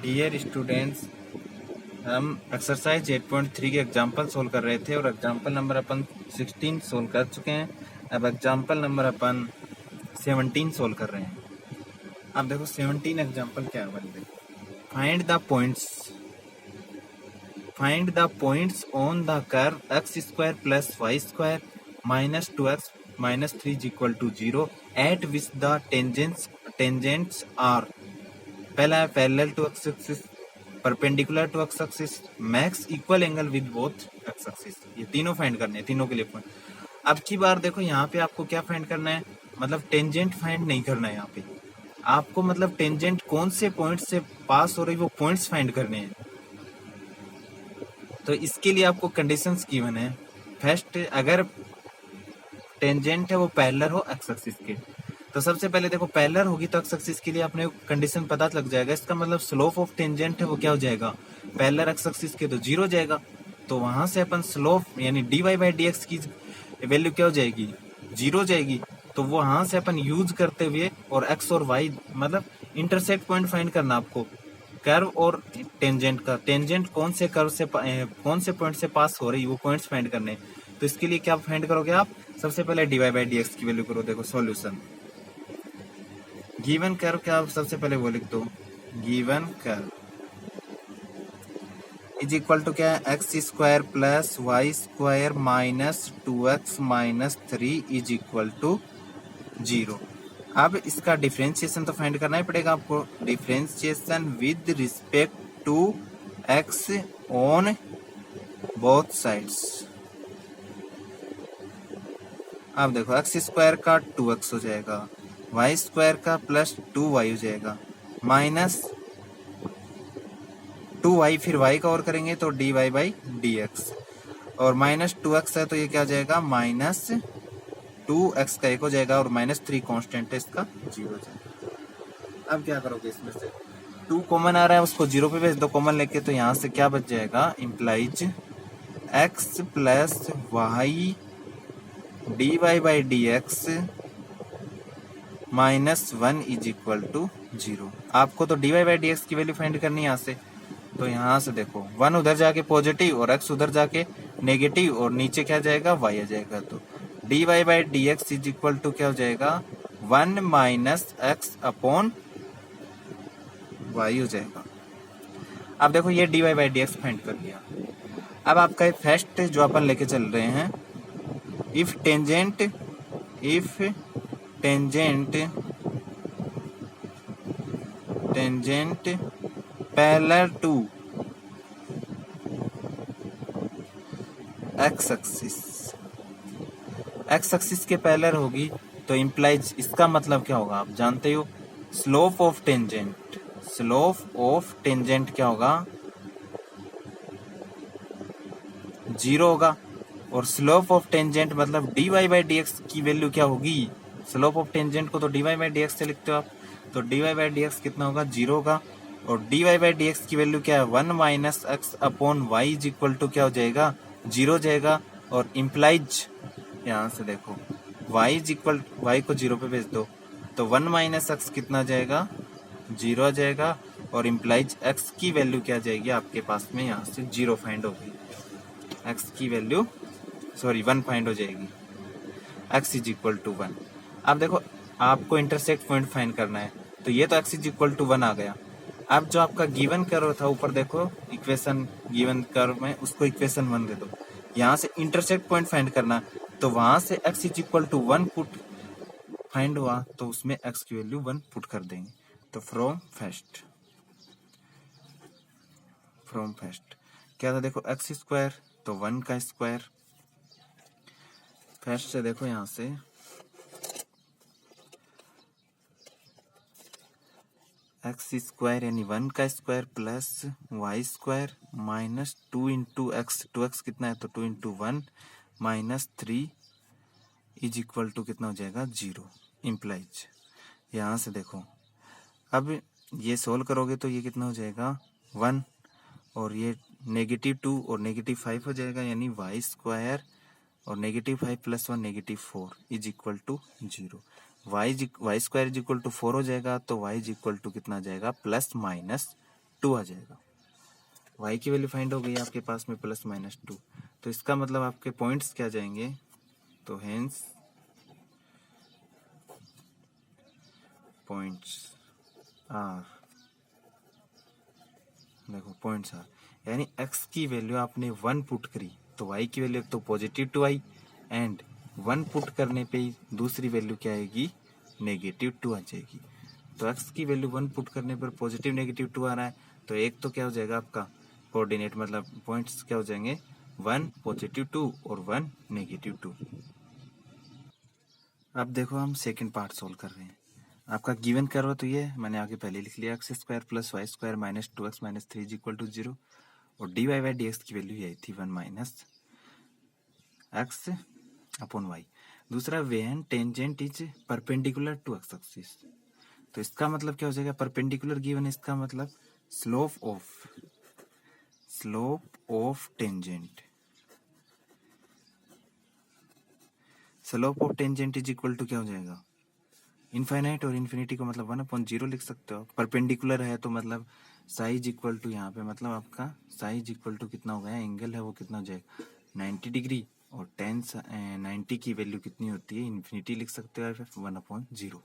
Dear students, हम exercise 8.3 के example solve कर रहे थे और एग्जाम्पल नंबर अपन 16 सोल्व कर चुके हैं। अब एग्जाम्पल नंबर अपन 17 सोल्व कर रहे हैं। अब देखो 17 एग्जाम्पल क्या है बंदे। Find the points on the curve x square plus y square minus 2x minus 3 is equal to 0 at which the tangents are. पहला है parallel to x axis, perpendicular to x axis, makes equal angle with both x axis. ये तीनों find करने हैं, तीनों के लिए point. अब की बार देखो यहाँ पे आपको क्या फाइंड करना है, मतलब टेंजेंट फाइंड नहीं करना है। यहाँ पे आपको मतलब टेंजेंट कौन से पॉइंट से पास हो रही वो पॉइंट्स फाइंड करने हैं। तो इसके लिए आपको कंडीशंस गिवन है। फर्स्ट, अगर टेंजेंट है वो पैरेलल हो एक्स एक्सिस के, तो सबसे पहले देखो पैरेलल होगी तो एक्स एक्सिस के लिए अपने कंडीशन पता लग जाएगा। इसका मतलब स्लोप ऑफ टेंजेंट है वो क्या हो जाएगा, पैरेलल एक्स एक्सिस के तो 0 जाएगा। तो वहां से अपन स्लोप यानी dy बाई डी एक्स की वैल्यू क्या हो जाएगी, 0 जाएगी। तो वहां से अपन यूज करते हुए और x और y मतलब इंटरसेक्ट पॉइंट फाइंड करना आपको, कर्व और टेंजेंट का। टेंजेंट कौन से कर्व से कौन से पॉइंट से पास हो रही है वो पॉइंट्स फाइंड करने। तो इसके लिए क्या फाइंड करोगे आप, सबसे पहले dy बाई डी एक्स की वैल्यू करो। देखो सॉल्यूशन, गिवन कर्व क्या, सबसे पहले वो लिख दो, given curve is equal to क्या है, x square plus y square minus 2x minus 3 is equal to 0। अब इसका डिफरेंशिएशन तो फाइंड करना ही पड़ेगा आपको। Differentiation with respect to x on both sides. अब देखो एक्स स्क्वायर का 2x हो जाएगा, वाई स्क्वायर का प्लस 2y हो जाएगा, माइनस 2y, फिर y का और करेंगे तो dy बाई डी एक्स, और माइनस 2x है तो ये क्या हो जाएगा, माइनस 2x का 1 हो जाएगा, और माइनस 3 कॉन्स्टेंट है इसका 0 हो जाएगा। अब क्या करोगे, इसमें से 2 कॉमन आ रहा है उसको 0 पे भेज दो कॉमन लेके, तो यहाँ से क्या बच जाएगा, implies x plus y d y by d x minus 1 is equal to 0। आपको तो d y by d x की वैल्यू फाइंड करनी है यहाँ से। तो यहाँ से देखो 1 उधर जाके पॉजिटिव और x उधर जाके नेगेटिव, और नीचे क्या जाएगा, y आ जाएगा। तो d y by d x is equal to क्या हो जाएगा, 1 माइनस एक्स अपॉन वाई हो जाएगा। अब देखो ये d y by d x find कर लिया। अब आपका फर्स्ट जो अपन लेके चल रहे हैं, if tangent parallel to x axis के पैरेलल होगी तो इम्प्लाइज, इसका मतलब क्या होगा आप जानते हो, स्लोप ऑफ टेंजेंट क्या होगा, 0 होगा। और स्लोप ऑफ टेंजेंट मतलब d y by d x की वैल्यू क्या होगी, स्लोप ऑफ टेंजेंट को तो d y by d x से लिखते हो आप, तो d y by d x कितना होगा, 0 होगा। और d y by d x की वैल्यू क्या है, 1 minus x upon y is equal to क्या हो जाएगा, 0 जाएगा। और इम्प्लाइज यहाँ से देखो y इज इक्वल, वाई को 0 पे भेज दो तो 1 माइनस एक्स कितना जाएगा, 0 आ जाएगा। और इम्प्लाइज x की वैल्यू क्या जाएगी आपके पास में, यहाँ से 0 फाइंड होगी, x की वैल्यू 1 फाइंड हो जाएगी, x इज इक्वल टू 1। अब देखो आपको इंटरसेक्ट पॉइंट फाइंड करना है, तो ये तो x इज इक्वल टू 1 आ गया। अब जो आपका गिवन कर्व था ऊपर देखो इक्वेशन, गिवन कर्व में उसको इक्वेशन 1 दे दो, यहाँ से इंटरसेक्ट पॉइंट फाइंड करना, तो वहां से x is equal to 1 put find हुआ तो उसमें x की वैल्यू 1 पुट कर देंगे। तो फ्रॉम फर्स्ट क्या था, देखो x स्क्वायर तो 1 का स्क्वायर, फर्स्ट से देखो यहाँ से एक्स स्क्वायर यानी 1 का square plus y square minus 2 into x, 2x कितना है तो 2 into 1 minus 3 is equal to कितना हो जाएगा, 0। इम्प्लाइज यहाँ से देखो अब ये सोल्व करोगे तो ये कितना हो जाएगा, 1, और ये -2 और -5 हो जाएगा, यानी वाई स्क्वायर और -5 plus 1 -4 is equal to 0। Y square is equal to 4 हो जाएगा, तो वाई इज इक्वल टू कितना आ जाएगा, +-2। 2 आ जाएगा। y की वैल्यू फाइंड हो गई आपके पास में +-2, तो इसका मतलब आपके पॉइंट्स क्या जाएंगे, तो हेंस पॉइंट्स आर, देखो पॉइंट्स आर, यानी x की वैल्यू आपने 1 पुट करी तो y की वैल्यू तो +2 आई, एंड 1 पुट करने पे ही दूसरी वैल्यू क्या आएगी, -2 आ जाएगी। तो x की वैल्यू 1 पुट करने पर पॉजिटिव -2 आ रहा है, तो एक तो क्या हो जाएगा आपका कोऑर्डिनेट, मतलब पॉइंट्स क्या हो जाएंगे, 1 +2 और 1 -2। अब देखो हम सेकंड पार्ट सोल्व कर रहे हैं। आपका गिवन कर्व तो ये मैंने आगे पहले लिख लिया, x² + y² - 2x - 3 = 0, और dy/dx की वैल्यू यही थी 1 - x/y। दूसरा when tangent is perpendicular to x axis, तो इसका मतलब क्या हो जाएगा, परपेंडिकुलर गिवन है, इसका मतलब slope of tangent is equal to क्या हो जाएगा, इनफाइनाइट, और इन्फिनिटी को मतलब 1/0 लिख सकते हो। परपेंडिकुलर है तो मतलब साइज इक्वल टू, यहाँ पे मतलब आपका साइज इक्वल टू कितना हो गया, एंगल है वो कितना हो जाएगा 90 डिग्री, और 90 की वैल्यू कितनी होती है, इन्फिनिटी लिख सकते हो, 1/0।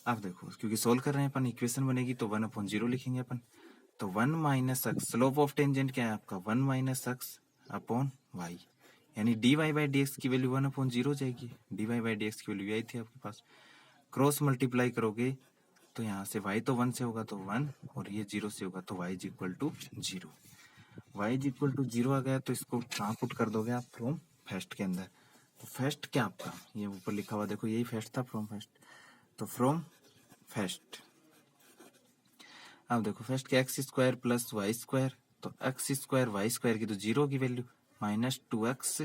अब देखो क्योंकि सोल्व कर रहे हैं अपन, इक्वेशन बनेगी तो 1/0 लिखेंगे अपन, तो 1 - x, स्लोप ऑफ टेंजेंट क्या है आपका 1 - x/y, यानी dy/dx की वैल्यू 1/0 जाएगी। dy/dx की वैल्यू आई थी आपके पास, क्रॉस मल्टीप्लाई करोगे तो यहाँ से y तो 1 से होगा तो 1, और ये 0 से होगा तो y = 0। y = 0 आ गया तो इसको कहाँ पुट कर दोगे आप, फ्रॉम फर्स्ट के अंदर। तो फर्स्ट क्या आपका, ये ऊपर लिखा हुआ देखो, यही फर्स्ट था, फ्रॉम फर्स्ट, तो फ्रॉम फर्स्ट। अब देखो फर्स्ट के x² + y², तो x² y² की तो 0 की वैल्यू, -2x,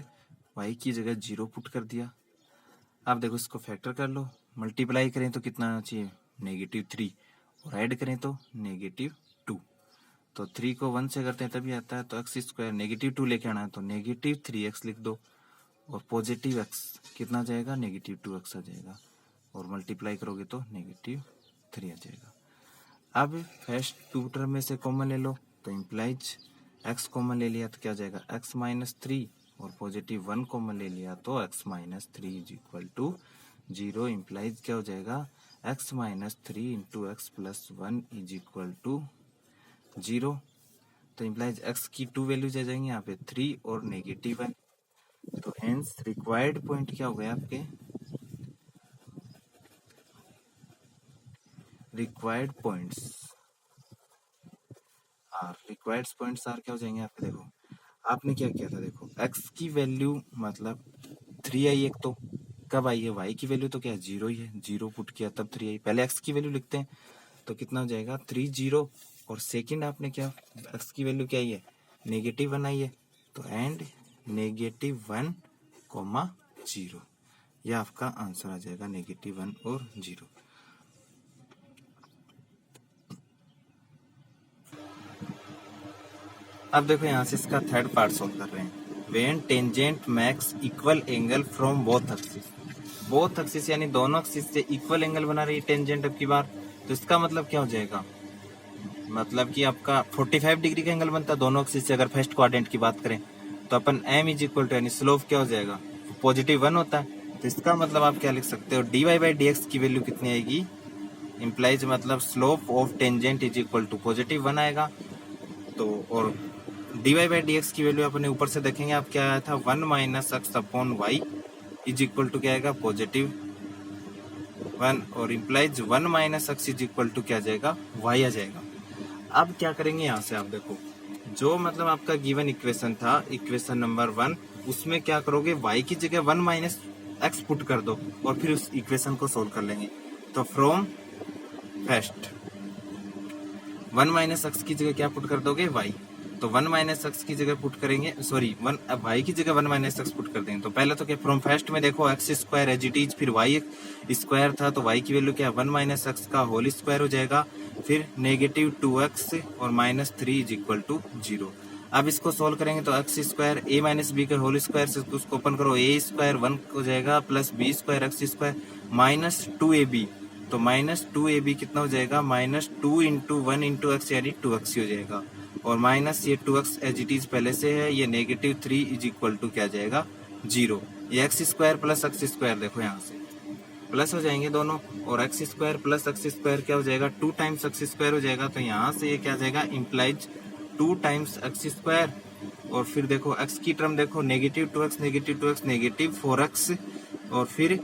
y की जगह 0 पुट कर दिया। अब देखो इसको फैक्टर कर लो, मल्टीप्लाई करें तो कितना आना चाहिए, -3, और ऐड करें तो -2, तो 3 को 1 से करते हैं तभी आता है, तो x² -2 लेके आना है तो -3x लिख दो, और पॉजिटिव x कितना जाएगा, -2x आ जाएगा, और मल्टीप्लाई करोगे तो -3 आ जाएगा। अब फर्स्ट 2 टर्म में से कॉमन ले लो, तो इम्प्लाइज x कॉमन ले लिया तो क्या जाएगा, x - 3, और +1 कॉमन ले लिया तो x - 3 = 0, इम्प्लाइज क्या हो जाएगा, x - 3 × x + 1 = 0, तो इम्प्लाइज x की 2 वैल्यूज आ जाएंगी यहाँ पे 3 और -1, तो हेंस रिक्वायर्ड पॉइंट क्या हो गया आपके, रिक्वायर्ड पॉइंट्स आर क्या हो जाएंगे आपके, देखो आपने क्या किया था, देखो x की वैल्यू मतलब 3 आई, एक तो कब आई है, y की वैल्यू तो क्या है 0 ही है, 0 पुट किया तब 3 आई, पहले x की वैल्यू लिखते हैं तो कितना हो जाएगा 3 0, और सेकंड आपने क्या, x की वैल्यू क्या आई है, -1 आई है, तो एंड -1, 0, यह आपका आंसर आ जाएगा, -1 और 0। अब देखो यहाँ से इसका थर्ड पार्ट सोल्व कर रहे हैं, when tangent max equal angle from both axis यानी दोनों एक्सिस से इक्वल एंगल बना रही है टेंजेंट अब की बार, तो इसका मतलब क्या हो जाएगा, मतलब कि आपका 45 डिग्री का एंगल बनता है दोनों एक्सिस से, अगर फर्स्ट क्वाड्रेंट की बात करें तो अपन m = यानी स्लोप क्या हो जाएगा, +1 होता है, तो इसका मतलब आप क्या लिख सकते हो, dy/dx की वैल्यू कितनी आएगी, इम्प्लाइज मतलब slope of tangent is equal to +1 आएगा, तो और dy/dx की वैल्यू अपने ऊपर से देखेंगे आप क्या आया था, 1 - x/y इज इक्वल टू क्या आएगा, +1, और implies 1 - x is equal to क्या जाएगा, y आ जाएगा। अब क्या करेंगे यहाँ से, आप देखो जो मतलब आपका गिवन इक्वेशन था, इक्वेशन नंबर 1, उसमें क्या करोगे, y की जगह 1 - x पुट कर दो, और फिर उस इक्वेशन को सोल्व कर लेंगे। तो फ्रॉम फर्स्ट 1 - x की जगह क्या पुट कर दोगे, y, तो 1 - x की जगह पुट करेंगे, सॉरी y की जगह 1 - x पुट कर देंगे, तो पहले तो क्या फ्रॉम फर्स्ट में देखो x² एज इट इज, फिर y² था तो y की वैल्यू क्या 1 - x का होल स्क्वायर हो जाएगा, फिर -2x और -3 = 0। अब इसको सोल्व करेंगे तो x² a - b के होल स्क्वायर से उसको ओपन करो, a² 1 हो जाएगा, प्लस b² x² -2ab, तो -2ab कितना हो जाएगा, -2 इंटू 1 इंटू एक्स यानी 2x हो जाएगा। और माइनस ये 2x एज इट इज पहले से है, ये -3 इज इक्वल टू क्या जाएगा 0। ये x square plus x square देखो यहाँ से प्लस हो जाएंगे दोनों, और x square plus x square क्या हो जाएगा 2 टाइम्स एक्स स्क्वायर हो जाएगा। तो यहाँ से ये क्या आ जाएगा इम्प्लाइज 2 टाइम्स एक्स स्क्वायर। और फिर देखो एक्स की टर्म देखो -2x -4x, और फिर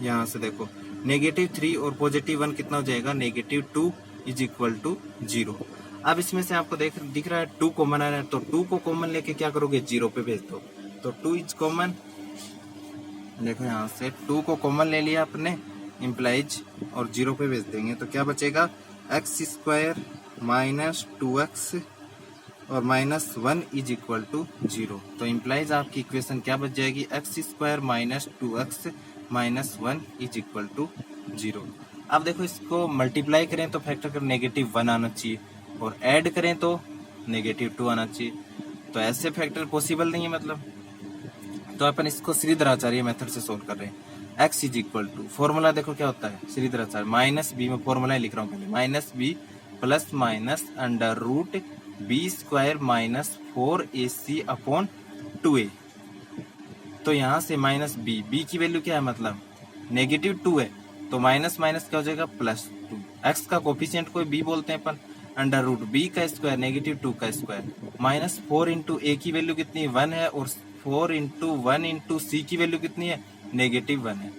यहाँ से देखो -3 और +1 कितना हो जाएगा -2 इज इक्वल टू 0। अब इसमें से आपको दिख रहा है 2 कॉमन आ रहा है, तो 2 को कॉमन लेके क्या करोगे 0 पे भेज दो। तो 2 इज कॉमन, देखो यहाँ से 2 को कॉमन ले लिया आपने इम्प्लाइज और 0 पे भेज देंगे तो क्या बचेगा एक्स स्क्वायर -2x और -1 इज इक्वल टू 0। तो इम्प्लाइज आपकी इक्वेशन क्या बच जाएगी x square -2x -1 is equal to 0। अब देखो इसको मल्टीप्लाई करें तो फैक्टर कर -1 आना चाहिए, और ऐड करें तो -2 आना चाहिए। तो ऐसे फैक्टर पॉसिबल नहीं है मतलब, तो अपन इसको श्रीधराचार्य मेथड से सोल्व कर रहे हैं। x is equal to formula देखो क्या होता है श्रीधराचार्य -b में फॉर्मूला लिख रहा हूँ पहले -b plus minus √b² -4ac upon 2a। तो यहाँ से -b की वैल्यू क्या है मतलब -2 है, तो माइनस माइनस क्या हो जाएगा +2। x का कोफिशिएंट कोई b बोलते हैं अपन, √b² -2 का स्क्वायर -4 इंटू a की वैल्यू कितनी 1 है, और 4 इंटू 1 इंटू सी की वैल्यू कितनी है -1 है।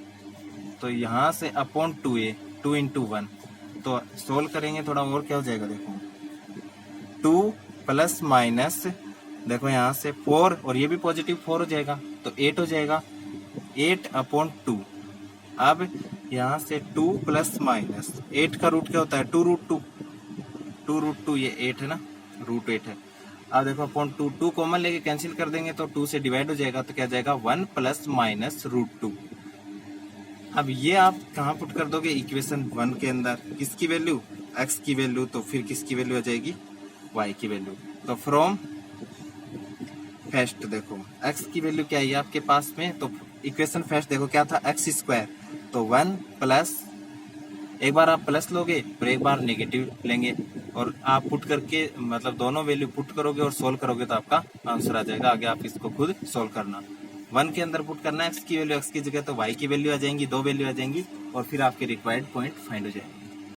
तो यहाँ से अपॉन 2a 2 इंटू 1, तो सोल्व करेंगे थोड़ा और क्या हो जाएगा देखो 2 प्लस माइनस देखो यहाँ से 4 और ये भी +4 हो जाएगा तो 8 हो जाएगा 8 अपॉन 2। अब यहाँ से 2 प्लस माइनस 8 का रूट क्या होता है 2√2 ये 8 है ना, √8 है। अब देखो अपॉन 2 कॉमन लेके कैंसिल कर देंगे तो 2 से डिवाइड हो जाएगा तो क्या जाएगा 1 प्लस माइनस √2। अब ये आप कहाँ पुट कर दोगे इक्वेशन 1 के अंदर, किसकी वैल्यू x की वैल्यू, तो फिर किसकी वैल्यू आ जाएगी y की वैल्यू। तो फ्रॉम फर्स्ट देखो x की वैल्यू क्या है आपके पास में, तो इक्वेशन फर्स्ट देखो क्या था x², तो 1 प्लस एक बार आप प्लस लोगे और एक बार नेगेटिव लेंगे, और आप पुट करके मतलब दोनों वैल्यू पुट करोगे और सोल्व करोगे तो आपका आंसर आ जाएगा। आगे आप इसको खुद सोल्व करना। 1 के अंदर पुट करना x की वैल्यू, x की जगह तो y की वैल्यू आ जाएंगी, 2 वैल्यू आ जाएंगी, और फिर आपके रिक्वायर्ड पॉइंट फाइंड हो जाएंगे।